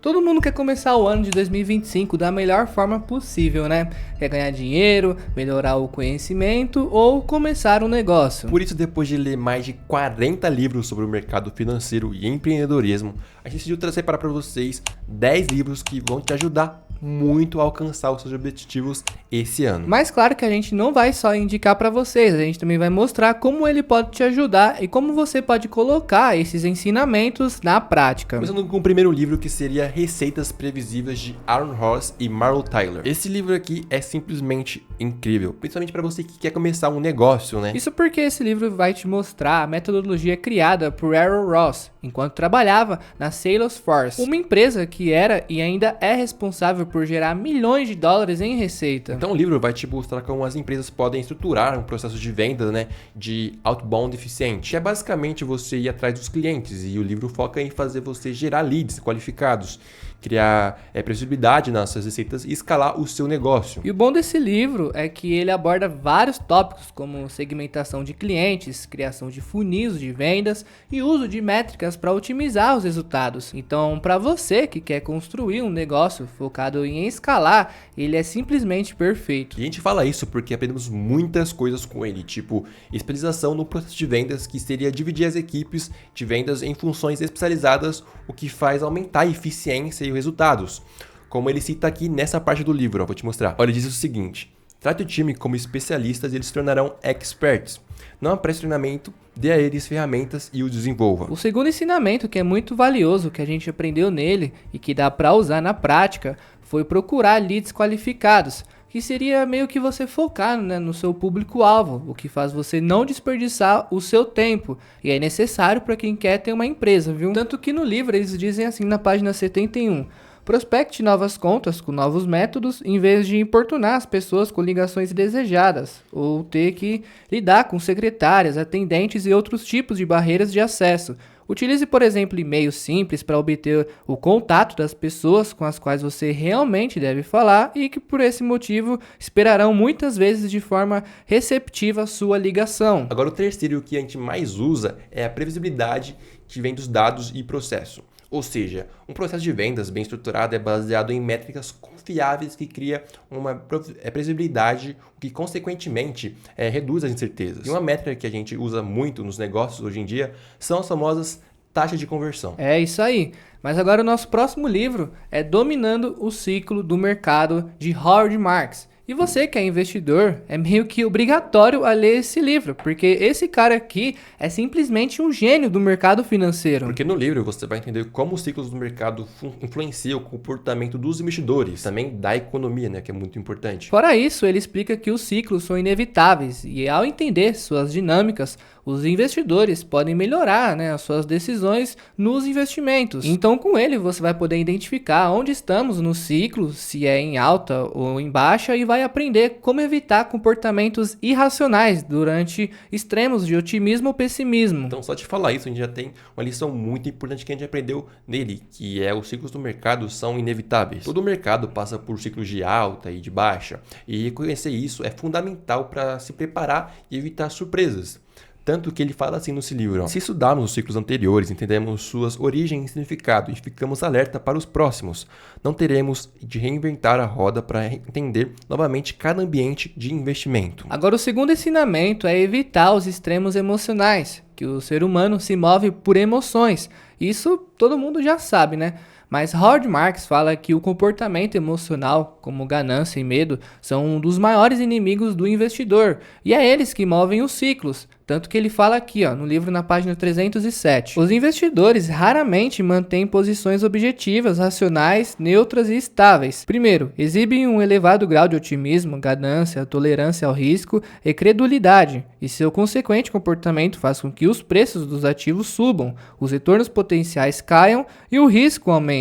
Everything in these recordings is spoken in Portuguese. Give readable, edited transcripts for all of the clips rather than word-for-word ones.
Todo mundo quer começar o ano de 2025 da melhor forma possível, né? Quer ganhar dinheiro, melhorar o conhecimento ou começar um negócio. Por isso, depois de ler mais de 40 livros sobre o mercado financeiro e empreendedorismo, a gente decidiu trazer para vocês 10 livros que vão te ajudar muito a alcançar os seus objetivos esse ano. Mas claro que a gente não vai só indicar para vocês, a gente também vai mostrar como ele pode te ajudar e como você pode colocar esses ensinamentos na prática. Começando com o primeiro livro, que seria Receitas Previsíveis, de Aaron Ross e Marl Tyler. Esse livro aqui é simplesmente incrível, principalmente para você que quer começar um negócio, né? Isso porque esse livro vai te mostrar a metodologia criada por Aaron Ross enquanto trabalhava na Salesforce, uma empresa que era e ainda é responsável por gerar milhões de dólares em receita. Então o livro vai te mostrar como as empresas podem estruturar um processo de venda, né, de outbound eficiente, que é basicamente você ir atrás dos clientes, e o livro foca em fazer você gerar leads qualificados, criar previsibilidade nas suas receitas e escalar o seu negócio. E o bom desse livro é que ele aborda vários tópicos como segmentação de clientes, criação de funis de vendas e uso de métricas para otimizar os resultados. Então, para você que quer construir um negócio focado em escalar, ele é simplesmente perfeito. E a gente fala isso porque aprendemos muitas coisas com ele, tipo especialização no processo de vendas, que seria dividir as equipes de vendas em funções especializadas, o que faz aumentar a eficiência e os resultados. Como ele cita aqui nessa parte do livro, vou te mostrar. Olha, ele diz o seguinte: trate o time como especialistas e eles se tornarão experts. Não apresse treinamento, dê a eles ferramentas e os desenvolva. O segundo ensinamento, que é muito valioso, que a gente aprendeu nele e que dá para usar na prática, foi procurar leads qualificados, que seria meio que você focar, né, no seu público-alvo, o que faz você não desperdiçar o seu tempo, e é necessário para quem quer ter uma empresa, viu? Tanto que no livro eles dizem assim na página 71, prospecte novas contas com novos métodos em vez de importunar as pessoas com ligações desejadas, ou ter que lidar com secretárias, atendentes e outros tipos de barreiras de acesso. Utilize, por exemplo, e-mails simples para obter o contato das pessoas com as quais você realmente deve falar e que, por esse motivo, esperarão muitas vezes de forma receptiva a sua ligação. Agora, o terceiro que a gente mais usa é a previsibilidade, que vem dos dados e processo. Ou seja, um processo de vendas bem estruturado é baseado em métricas confiáveis que cria uma previsibilidade, o que consequentemente reduz as incertezas. E uma métrica que a gente usa muito nos negócios hoje em dia são as famosas taxas de conversão. É isso aí. Mas agora o nosso próximo livro é Dominando o Ciclo do Mercado, de Howard Marks. E você que é investidor, é meio que obrigatório a ler esse livro, porque esse cara aqui é simplesmente um gênio do mercado financeiro. Porque no livro você vai entender como os ciclos do mercado influenciam o comportamento dos investidores, também da economia, né, que é muito importante. Fora isso, ele explica que os ciclos são inevitáveis e ao entender suas dinâmicas, os investidores podem melhorar, né, as suas decisões nos investimentos. Então, com ele, você vai poder identificar onde estamos no ciclo, se é em alta ou em baixa, e vai aprender como evitar comportamentos irracionais durante extremos de otimismo ou pessimismo. Então, só te falar isso, a gente já tem uma lição muito importante que a gente aprendeu nele, que é os ciclos do mercado são inevitáveis. Todo mercado passa por ciclos de alta e de baixa, e reconhecer isso é fundamental para se preparar e evitar surpresas. Tanto que ele fala assim nesse livro: se estudarmos os ciclos anteriores, entendemos suas origens e significado e ficamos alerta para os próximos, não teremos de reinventar a roda para entender novamente cada ambiente de investimento. Agora, o segundo ensinamento é evitar os extremos emocionais, que o ser humano se move por emoções. Isso todo mundo já sabe, né? Mas Howard Marks fala que o comportamento emocional, como ganância e medo, são um dos maiores inimigos do investidor, e é eles que movem os ciclos. Tanto que ele fala aqui, no livro na página 307. Os investidores raramente mantêm posições objetivas, racionais, neutras e estáveis. Primeiro, exibem um elevado grau de otimismo, ganância, tolerância ao risco e credulidade, e seu consequente comportamento faz com que os preços dos ativos subam, os retornos potenciais caiam e o risco aumente.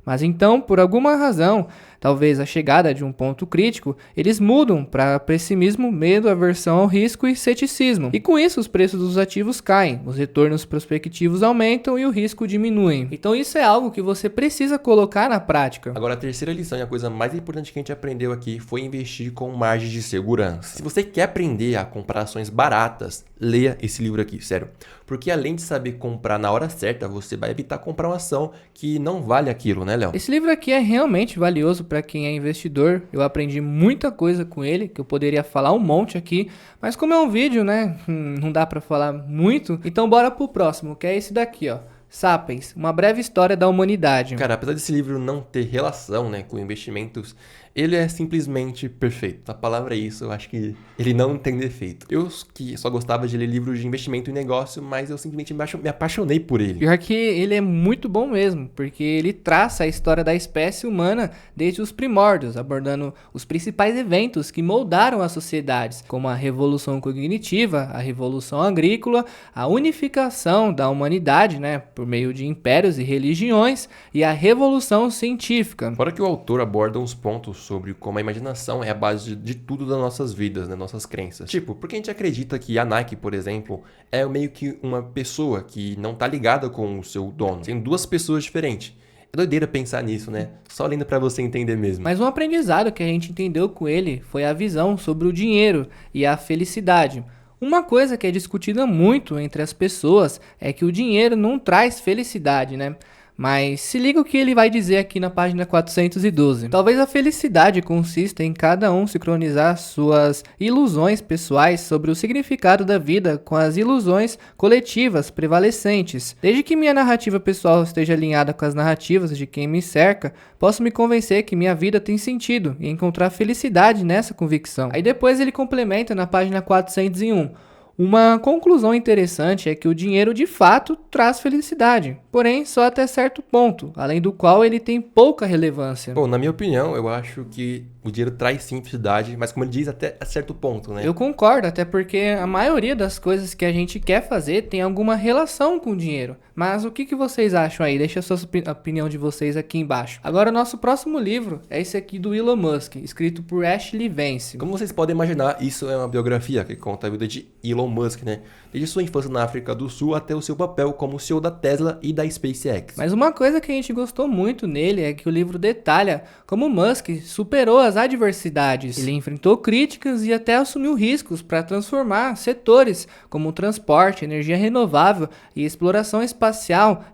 Mas então, por alguma razão, talvez a chegada de um ponto crítico, eles mudam para pessimismo, medo, aversão ao risco e ceticismo. E com isso os preços dos ativos caem, os retornos prospectivos aumentam e o risco diminui. Então isso é algo que você precisa colocar na prática. Agora, a terceira lição e a coisa mais importante que a gente aprendeu aqui foi investir com margem de segurança. Se você quer aprender a comprar ações baratas, leia esse livro aqui, sério. Porque além de saber comprar na hora certa, você vai evitar comprar uma ação que não vale aquilo, né, Léo? Esse livro aqui é realmente valioso para quem é investidor. Eu aprendi muita coisa com ele, que eu poderia falar um monte aqui, mas como é um vídeo, né, não dá para falar muito. Então bora pro próximo, que é esse daqui, ó. Sapiens, uma breve história da humanidade. Cara, apesar desse livro não ter relação, né, com investimentos, ele é simplesmente perfeito. A palavra é isso, eu acho que ele não tem defeito. Eu que só gostava de ler livros de investimento e negócio, mas eu simplesmente me apaixonei por ele. Pior que ele é muito bom mesmo, porque ele traça a história da espécie humana desde os primórdios, abordando os principais eventos que moldaram as sociedades, como a Revolução Cognitiva, a Revolução Agrícola, a unificação da humanidade, né, por meio de impérios e religiões, e a Revolução Científica. Fora que o autor aborda uns pontos sobre como a imaginação é a base de tudo das nossas vidas, né, nossas crenças. Tipo, porque a gente acredita que a Nike, por exemplo, é meio que uma pessoa que não tá ligada com o seu dono. Tem duas pessoas diferentes. É doideira pensar nisso, né? Só lendo pra você entender mesmo. Mas um aprendizado que a gente entendeu com ele foi a visão sobre o dinheiro e a felicidade. Uma coisa que é discutida muito entre as pessoas é que o dinheiro não traz felicidade, né? Mas se liga o que ele vai dizer aqui na página 412. Talvez a felicidade consista em cada um sincronizar suas ilusões pessoais sobre o significado da vida com as ilusões coletivas prevalecentes. Desde que minha narrativa pessoal esteja alinhada com as narrativas de quem me cerca, posso me convencer que minha vida tem sentido e encontrar felicidade nessa convicção. Aí depois ele complementa na página 401. Uma conclusão interessante é que o dinheiro de fato traz felicidade, porém só até certo ponto, além do qual ele tem pouca relevância. Bom, na minha opinião, eu acho que o dinheiro traz sim felicidade, mas como ele diz, até a certo ponto, né? Eu concordo, até porque a maioria das coisas que a gente quer fazer tem alguma relação com o dinheiro. Mas o que vocês acham aí? Deixa a sua opinião de vocês aqui embaixo. Agora, o nosso próximo livro é esse aqui do Elon Musk, escrito por Ashley Vance. Como vocês podem imaginar, isso é uma biografia que conta a vida de Elon Musk, né? Desde sua infância na África do Sul até o seu papel como CEO da Tesla e da SpaceX. Mas uma coisa que a gente gostou muito nele é que o livro detalha como Musk superou as adversidades. Ele enfrentou críticas e até assumiu riscos para transformar setores como transporte, energia renovável e exploração espacial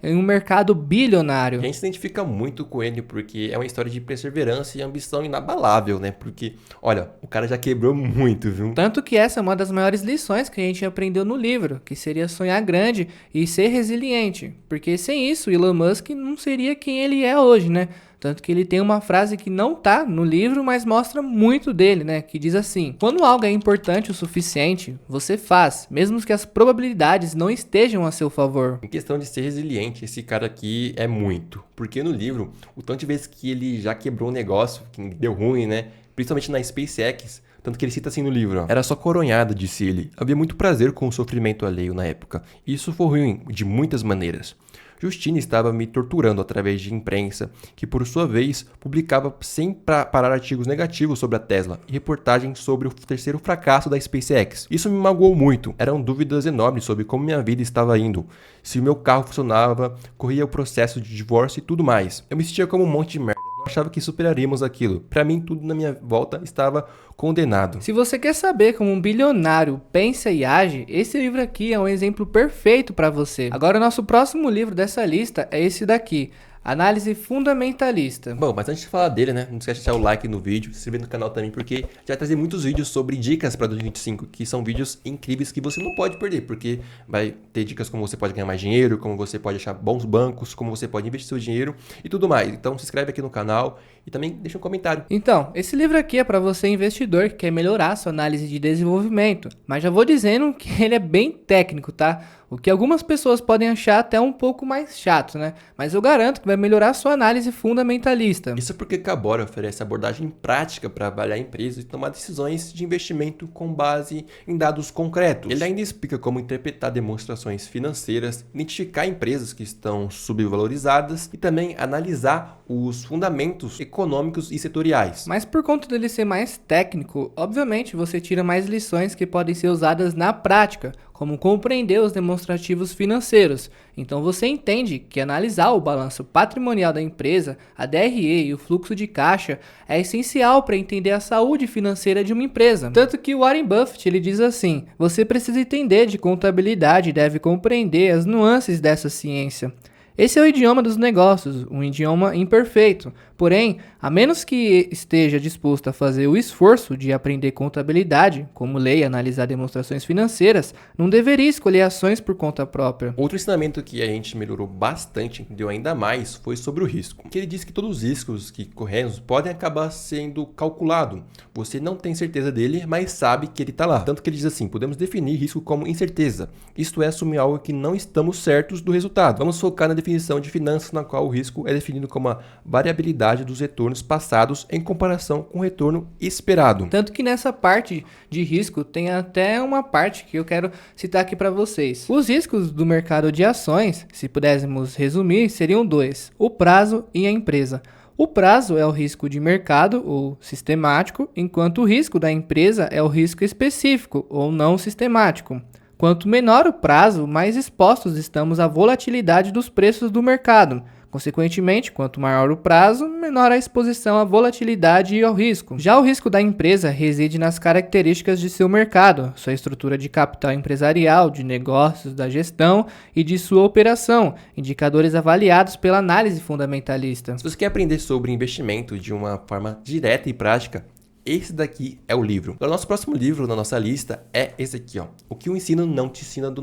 em um mercado bilionário. A gente se identifica muito com ele porque é uma história de perseverança e ambição inabalável, né? Porque, olha, o cara já quebrou muito, viu? Tanto que essa é uma das maiores lições que a gente aprendeu no livro, que seria sonhar grande e ser resiliente. Porque sem isso, Elon Musk não seria quem ele é hoje, né? Tanto que ele tem uma frase que não tá no livro, mas mostra muito dele, né? Que diz assim: quando algo é importante o suficiente, você faz, mesmo que as probabilidades não estejam a seu favor. Em questão de ser resiliente, esse cara aqui é muito. Porque no livro, o tanto de vezes que ele já quebrou um negócio, que deu ruim, né? Principalmente na SpaceX, tanto que ele cita assim no livro, ó. Era só coronhada, disse ele. Havia muito prazer com o sofrimento alheio na época. E isso foi ruim, de muitas maneiras. Justine estava me torturando através de imprensa, que por sua vez publicava sem parar artigos negativos sobre a Tesla e reportagens sobre o terceiro fracasso da SpaceX. Isso me magoou muito. Eram dúvidas enormes sobre como minha vida estava indo, se o meu carro funcionava, corria o processo de divórcio e tudo mais. Eu me sentia como um monte de merda. Não achava que superaríamos aquilo. Para mim, tudo na minha volta estava condenado. Se você quer saber como um bilionário pensa e age, esse livro aqui é um exemplo perfeito para você. Agora, o nosso próximo livro dessa lista é esse daqui. Análise fundamentalista. Bom, mas antes de falar dele, né, não esquece de deixar o like no vídeo, se inscrever no canal também, porque já vai trazer muitos vídeos sobre dicas para 2025, que são vídeos incríveis que você não pode perder, porque vai ter dicas como você pode ganhar mais dinheiro, como você pode achar bons bancos, como você pode investir seu dinheiro e tudo mais. Então se inscreve aqui no canal e também deixa um comentário. Então, esse livro aqui é para você investidor que quer melhorar sua análise de desenvolvimento, mas já vou dizendo que ele é bem técnico, tá? O que algumas pessoas podem achar até um pouco mais chato, né? Mas eu garanto que vai melhorar sua análise fundamentalista. Isso porque Cabora oferece abordagem prática para avaliar empresas e tomar decisões de investimento com base em dados concretos. Ele ainda explica como interpretar demonstrações financeiras, identificar empresas que estão subvalorizadas e também analisar os fundamentos econômicos e setoriais. Mas por conta dele ser mais técnico, obviamente você tira mais lições que podem ser usadas na prática, como compreender os demonstrativos financeiros. Então você entende que analisar o balanço patrimonial da empresa, a DRE e o fluxo de caixa é essencial para entender a saúde financeira de uma empresa. Tanto que o Warren Buffett ele diz assim: você precisa entender de contabilidade e deve compreender as nuances dessa ciência. Esse é o idioma dos negócios, um idioma imperfeito. Porém, a menos que esteja disposto a fazer o esforço de aprender contabilidade, como ler e analisar demonstrações financeiras, não deveria escolher ações por conta própria. Outro ensinamento que a gente melhorou bastante, entendeu ainda mais, foi sobre o risco. Que ele diz que todos os riscos que corremos podem acabar sendo calculados. Você não tem certeza dele, mas sabe que ele está lá. Tanto que ele diz assim, podemos definir risco como incerteza. Isto é, assumir algo que não estamos certos do resultado. Vamos focar na definição de finanças, na qual o risco é definido como a variabilidade dos retornos passados em comparação com o retorno esperado. Tanto que nessa parte de risco tem até uma parte que eu quero citar aqui para vocês. Os riscos do mercado de ações, se pudéssemos resumir, seriam dois: o prazo e a empresa. O prazo é o risco de mercado ou sistemático, enquanto o risco da empresa é o risco específico ou não sistemático. Quanto menor o prazo, mais expostos estamos à volatilidade dos preços do mercado. Consequentemente, quanto maior o prazo, menor a exposição à volatilidade e ao risco. Já o risco da empresa reside nas características de seu mercado, sua estrutura de capital empresarial, de negócios, da gestão e de sua operação, indicadores avaliados pela análise fundamentalista. Se você quer aprender sobre investimento de uma forma direta e prática, esse daqui é o livro. O nosso próximo livro na nossa lista é esse aqui, ó. O que o ensino não te ensina, do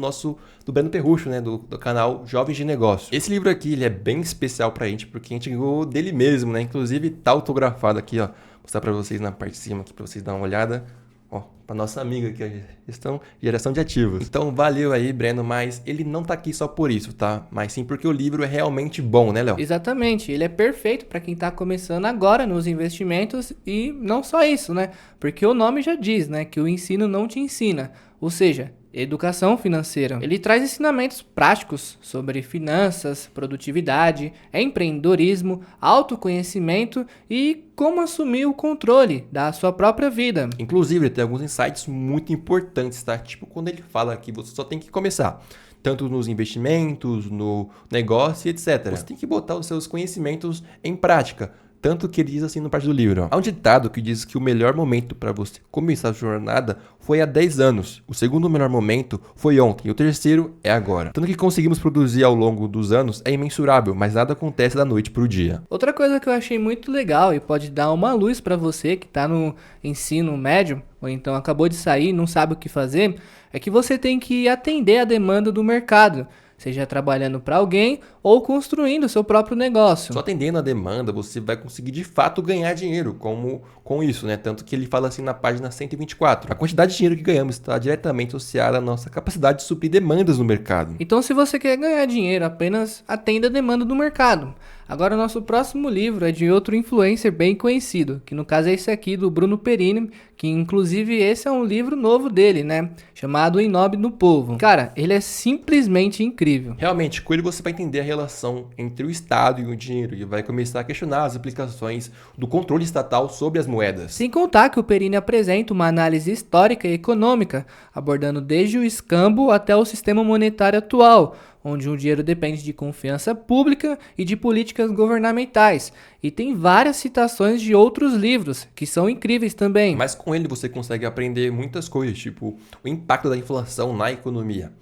Breno Perrucho, né? Do canal Jovens de Negócio. Esse livro aqui, ele é bem especial pra gente, porque a gente ganhou dele mesmo, né? Inclusive tá autografado aqui, ó. Vou mostrar pra vocês na parte de cima aqui, pra vocês darem uma olhada. Ó, pra nossa amiga aqui, a geração de ativos. Então, valeu aí, Breno, mas ele não tá aqui só por isso, tá? Mas sim porque o livro é realmente bom, né, Léo? Exatamente, ele é perfeito para quem tá começando agora nos investimentos e não só isso, né? Porque o nome já diz, né, que o ensino não te ensina, ou seja, educação financeira. Ele traz ensinamentos práticos sobre finanças, produtividade, empreendedorismo, autoconhecimento e como assumir o controle da sua própria vida. Inclusive, ele tem alguns insights muito importantes, tá? Tipo, quando ele fala que você só tem que começar, tanto nos investimentos, no negócio, etc. Você tem que botar os seus conhecimentos em prática. Tanto que ele diz assim no parte do livro. Ó. Há um ditado que diz que o melhor momento para você começar a jornada foi há 10 anos. O segundo melhor momento foi ontem. E o terceiro é agora. Tanto que conseguimos produzir ao longo dos anos é imensurável, mas nada acontece da noite para o dia. Outra coisa que eu achei muito legal e pode dar uma luz para você que está no ensino médio, ou então acabou de sair e não sabe o que fazer, é que você tem que atender a demanda do mercado. Seja trabalhando para alguém ou construindo seu próprio negócio. Só atendendo a demanda, você vai conseguir de fato ganhar dinheiro com isso, né? Tanto que ele fala assim na página 124. A quantidade de dinheiro que ganhamos está diretamente associada à nossa capacidade de suprir demandas no mercado. Então, se você quer ganhar dinheiro, apenas atenda a demanda do mercado. Agora, o nosso próximo livro é de outro influencer bem conhecido, que no caso é esse aqui, do Bruno Perini, que inclusive esse é um livro novo dele, né? Chamado Em Nome do Povo. Cara, ele é simplesmente incrível. Realmente, com ele você vai entender a relação entre o Estado e o dinheiro e vai começar a questionar as aplicações do controle estatal sobre as moedas. Sem contar que o Perini apresenta uma análise histórica e econômica, abordando desde o escambo até o sistema monetário atual, onde o dinheiro depende de confiança pública e de políticas governamentais. E tem várias citações de outros livros, que são incríveis também. Mas com ele você consegue aprender muitas coisas, tipo o impacto da inflação na economia.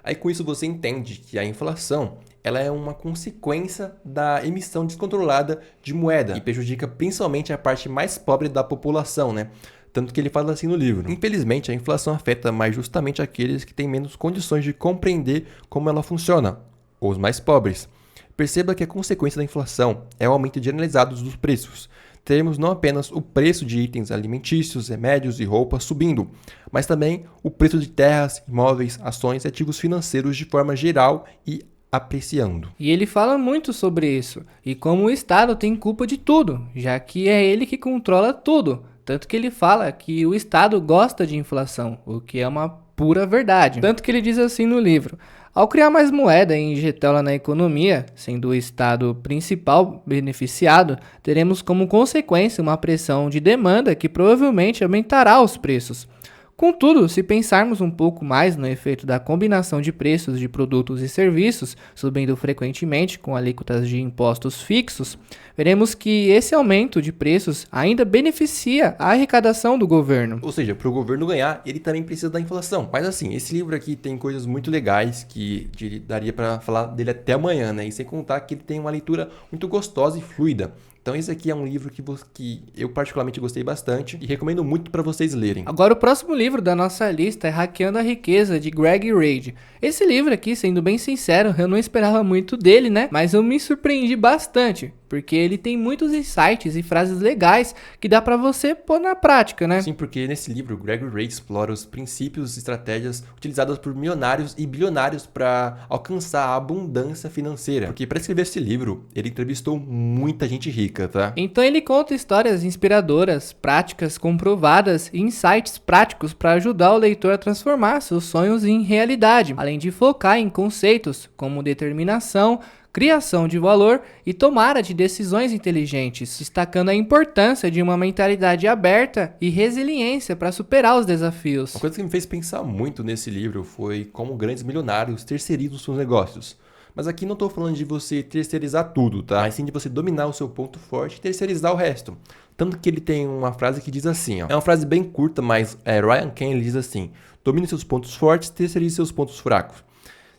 Aí com isso você entende que a inflação ela é uma consequência da emissão descontrolada de moeda e prejudica principalmente a parte mais pobre da população, né? Tanto que ele fala assim no livro. Infelizmente, a inflação afeta mais justamente aqueles que têm menos condições de compreender como ela funciona, os mais pobres. Perceba que a consequência da inflação é o aumento generalizado dos preços. Teremos não apenas o preço de itens alimentícios, remédios e roupas subindo, mas também o preço de terras, imóveis, ações e ativos financeiros de forma geral e apreciando. E ele fala muito sobre isso, e como o Estado tem culpa de tudo, já que é ele que controla tudo. Tanto que ele fala que o Estado gosta de inflação, o que é uma pura verdade. Tanto que ele diz assim no livro: Ao criar mais moeda e injetá-la na economia, sendo o Estado principal beneficiado, teremos como consequência uma pressão de demanda que provavelmente aumentará os preços. Contudo, se pensarmos um pouco mais no efeito da combinação de preços de produtos e serviços, subindo frequentemente com alíquotas de impostos fixos, veremos que esse aumento de preços ainda beneficia a arrecadação do governo. Ou seja, para o governo ganhar, ele também precisa da inflação. Mas assim, esse livro aqui tem coisas muito legais que daria para falar dele até amanhã, né? E sem contar que ele tem uma leitura muito gostosa e fluida. Então esse aqui é um livro que eu particularmente gostei bastante e recomendo muito para vocês lerem. Agora o próximo livro da nossa lista é Hackeando a Riqueza, de Greg Reid. Esse livro aqui, sendo bem sincero, eu não esperava muito dele, né? Mas eu me surpreendi bastante, porque ele tem muitos insights e frases legais que dá pra você pôr na prática, né? Sim, porque nesse livro, Greg Reid explora os princípios e estratégias utilizadas por milionários e bilionários para alcançar a abundância financeira. Porque para escrever esse livro, ele entrevistou muita gente rica, tá? Então ele conta histórias inspiradoras, práticas comprovadas e insights práticos para ajudar o leitor a transformar seus sonhos em realidade, além de focar em conceitos como determinação, criação de valor e tomada de decisões inteligentes, destacando a importância de uma mentalidade aberta e resiliência para superar os desafios. Uma coisa que me fez pensar muito nesse livro foi como grandes milionários terceirizam seus negócios. Mas aqui não estou falando de você terceirizar tudo, tá? Mas sim de você dominar o seu ponto forte e terceirizar o resto. Tanto que ele tem uma frase que diz assim, ó. É uma frase bem curta, mas Ryan Kane diz assim: domine seus pontos fortes, terceirize seus pontos fracos.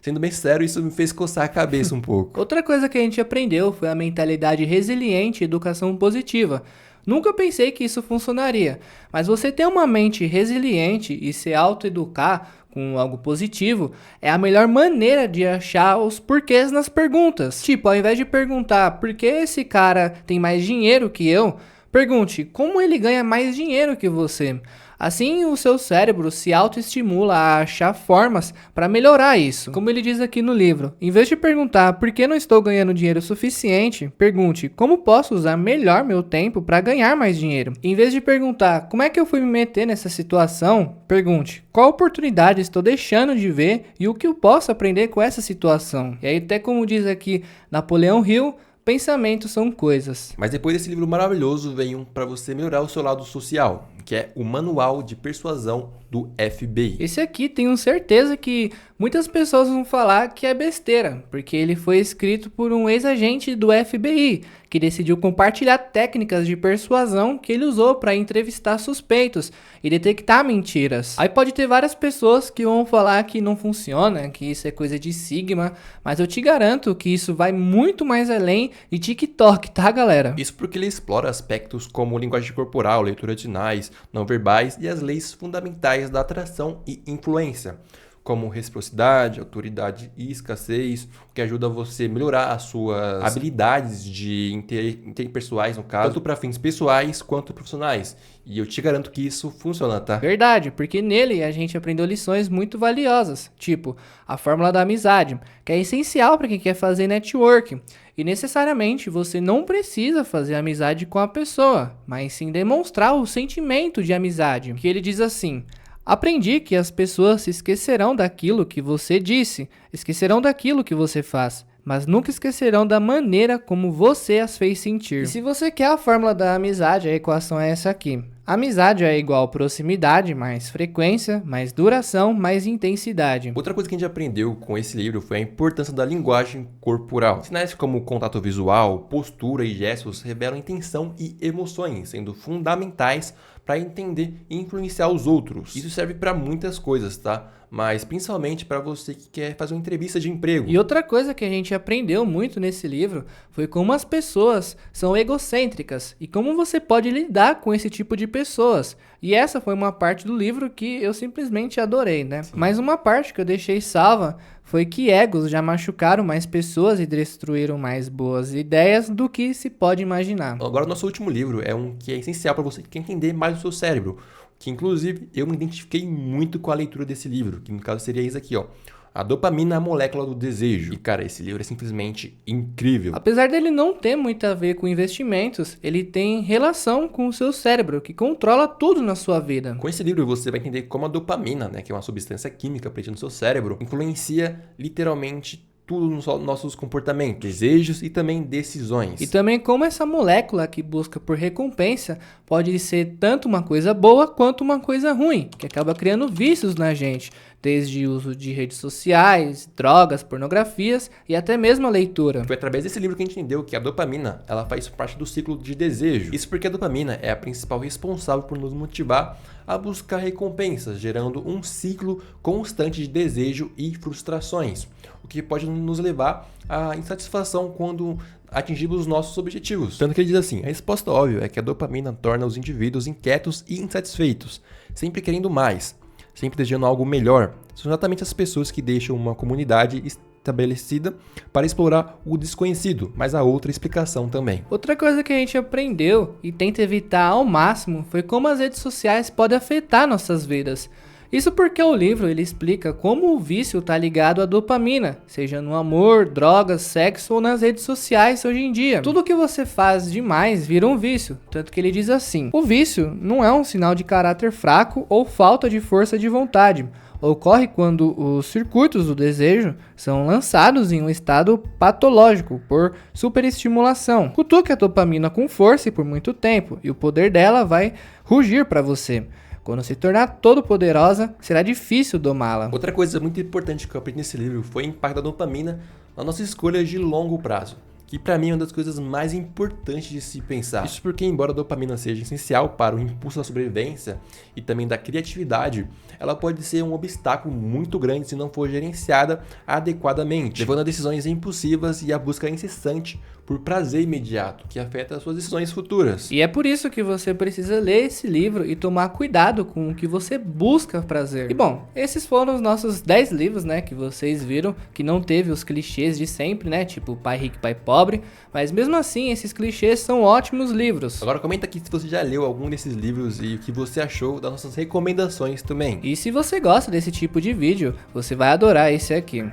Sendo bem sério, isso me fez coçar a cabeça um pouco. Outra coisa que a gente aprendeu foi a mentalidade resiliente e educação positiva. Nunca pensei que isso funcionaria, mas você ter uma mente resiliente e se autoeducar com algo positivo é a melhor maneira de achar os porquês nas perguntas. Tipo, ao invés de perguntar por que esse cara tem mais dinheiro que eu, pergunte como ele ganha mais dinheiro que você. Assim, o seu cérebro se autoestimula a achar formas para melhorar isso. Como ele diz aqui no livro, em vez de perguntar por que não estou ganhando dinheiro suficiente, pergunte como posso usar melhor meu tempo para ganhar mais dinheiro. Em vez de perguntar como é que eu fui me meter nessa situação, pergunte qual oportunidade estou deixando de ver e o que eu posso aprender com essa situação. E aí, até como diz aqui Napoleão Hill, pensamentos são coisas. Mas depois desse livro maravilhoso, vem um para você melhorar o seu lado social, que é o Manual de Persuasão do FBI. Esse aqui tenho certeza que muitas pessoas vão falar que é besteira, porque ele foi escrito por um ex-agente do FBI, que decidiu compartilhar técnicas de persuasão que ele usou para entrevistar suspeitos e detectar mentiras. Aí pode ter várias pessoas que vão falar que não funciona, que isso é coisa de Sigma, mas eu te garanto que isso vai muito mais além de TikTok, tá, galera? Isso porque ele explora aspectos como linguagem corporal, leitura de sinais, não verbais e as leis fundamentais da atração e influência, como reciprocidade, autoridade e escassez, o que ajuda você a melhorar as suas habilidades de interpessoais, no caso, tanto para fins pessoais quanto profissionais. E eu te garanto que isso funciona, tá? Verdade, porque nele a gente aprendeu lições muito valiosas, tipo a fórmula da amizade, que é essencial para quem quer fazer networking. E necessariamente você não precisa fazer amizade com a pessoa, mas sim demonstrar o sentimento de amizade. Que ele diz assim: aprendi que as pessoas se esquecerão daquilo que você disse, esquecerão daquilo que você faz, mas nunca esquecerão da maneira como você as fez sentir. E se você quer a fórmula da amizade, a equação é essa aqui. Amizade é igual proximidade, mais frequência, mais duração, mais intensidade. Outra coisa que a gente aprendeu com esse livro foi a importância da linguagem corporal. Sinais como contato visual, postura e gestos revelam intenção e emoções, sendo fundamentais para entender e influenciar os outros. Isso serve para muitas coisas, tá? Mas principalmente para você que quer fazer uma entrevista de emprego. E outra coisa que a gente aprendeu muito nesse livro foi como as pessoas são egocêntricas e como você pode lidar com esse tipo de pessoas. E essa foi uma parte do livro que eu simplesmente adorei, né? Sim. Mas uma parte que eu deixei salva foi que egos já machucaram mais pessoas e destruíram mais boas ideias do que se pode imaginar. Agora, o nosso último livro é um que é essencial para você que quer entender mais o seu cérebro, que inclusive eu me identifiquei muito com a leitura desse livro, que no caso seria esse aqui, ó, A dopamina é a molécula do desejo. E, cara, esse livro é simplesmente incrível. Apesar dele não ter muito a ver com investimentos, ele tem relação com o seu cérebro, que controla tudo na sua vida. Com esse livro você vai entender como a dopamina, né, que é uma substância química presente no seu cérebro, influencia literalmente tudo nos nossos comportamentos, desejos e também decisões. E também como essa molécula que busca por recompensa pode ser tanto uma coisa boa quanto uma coisa ruim, que acaba criando vícios na gente, desde o uso de redes sociais, drogas, pornografias e até mesmo a leitura. Foi através desse livro que a gente entendeu que a dopamina ela faz parte do ciclo de desejo. Isso porque a dopamina é a principal responsável por nos motivar a buscar recompensas, gerando um ciclo constante de desejo e frustrações, o que pode nos levar à insatisfação quando atingimos os nossos objetivos. Tanto que ele diz assim, a resposta óbvia é que a dopamina torna os indivíduos inquietos e insatisfeitos, sempre querendo mais, sempre desejando algo melhor. São exatamente as pessoas que deixam uma comunidade estabelecida para explorar o desconhecido, mas há outra explicação também. Outra coisa que a gente aprendeu e tenta evitar ao máximo foi como as redes sociais podem afetar nossas vidas. Isso porque o livro ele explica como o vício está ligado à dopamina, seja no amor, drogas, sexo ou nas redes sociais hoje em dia. Tudo que você faz demais vira um vício, tanto que ele diz assim: o vício não é um sinal de caráter fraco ou falta de força de vontade. Ocorre quando os circuitos do desejo são lançados em um estado patológico por superestimulação. Cutuque a dopamina com força e por muito tempo, e o poder dela vai rugir para você. Quando se tornar todo poderosa, será difícil domá-la. Outra coisa muito importante que eu aprendi nesse livro foi o impacto da dopamina nas nossas escolhas de longo prazo, que para mim é uma das coisas mais importantes de se pensar. Isso porque, embora a dopamina seja essencial para o impulso da sobrevivência e também da criatividade, ela pode ser um obstáculo muito grande se não for gerenciada adequadamente, levando a decisões impulsivas e a busca incessante por prazer imediato, que afeta as suas decisões futuras. E é por isso que você precisa ler esse livro e tomar cuidado com o que você busca prazer. E bom, esses foram os nossos 10 livros, né, que vocês viram, que não teve os clichês de sempre, né, tipo Pai Rico, Pai Pobre, mas mesmo assim esses clichês são ótimos livros. Agora comenta aqui se você já leu algum desses livros e o que você achou das nossas recomendações também. E se você gosta desse tipo de vídeo, você vai adorar esse aqui.